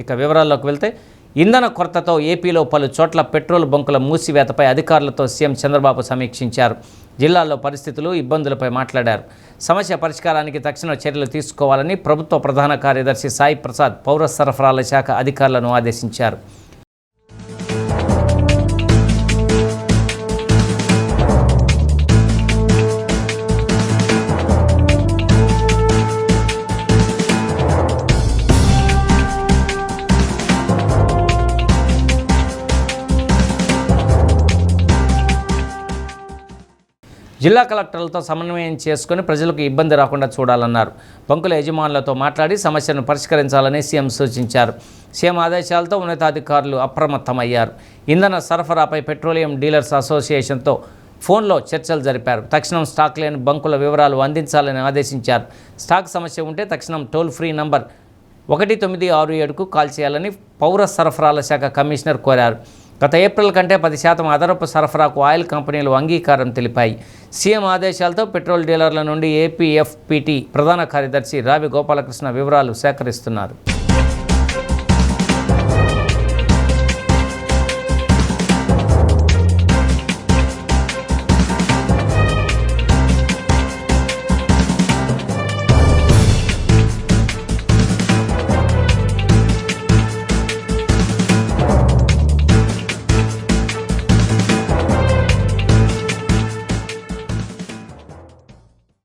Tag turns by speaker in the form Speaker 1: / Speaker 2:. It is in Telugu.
Speaker 1: ఇక వివరాల్లోకి వెళ్తే ఇంధన కొరతతో ఏపీలో పలు చోట్ల పెట్రోల్ బంకుల మూసివేతపై అధికారులతో సీఎం చంద్రబాబు సమీక్షించారు. జిల్లాల్లో పరిస్థితులు, ఇబ్బందులపై మాట్లాడారు. సమస్య పరిష్కారానికి తక్షణ చర్యలు తీసుకోవాలని ప్రభుత్వ ప్రధాన కార్యదర్శి సాయి ప్రసాద్ పౌర సరఫరాల శాఖ అధికారులను ఆదేశించారు. జిల్లా కలెక్టర్లతో సమన్వయం చేసుకుని ప్రజలకు ఇబ్బంది రాకుండా చూడాలన్నారు. బంకుల యజమానులతో మాట్లాడి సమస్యను పరిష్కరించాలని సీఎం సూచించారు. సీఎం ఆదేశాలతో ఉన్నతాధికారులు అప్రమత్తమయ్యారు. ఇంధన సరఫరాపై పెట్రోలియం డీలర్స్ అసోసియేషన్తో ఫోన్లో చర్చలు జరిపారు. తక్షణం స్టాక్ లేని బంకుల వివరాలు అందించాలని ఆదేశించారు. స్టాక్ సమస్య ఉంటే తక్షణం టోల్ ఫ్రీ నంబర్ 1967కు కాల్ చేయాలని పౌర సరఫరాల శాఖ కమిషనర్ కోరారు. గత ఏప్రిల్ కంటే 10% అదనపు సరఫరాకు ఆయిల్ కంపెనీలు అంగీకారం తెలిపాయి. సీఎం ఆదేశాలతో పెట్రోల్ డీలర్ల నుండి ఏపీఎఫ్పిటి ప్రధాన కార్యదర్శి రావి గోపాలకృష్ణ వివరాలు సేకరిస్తున్నారు.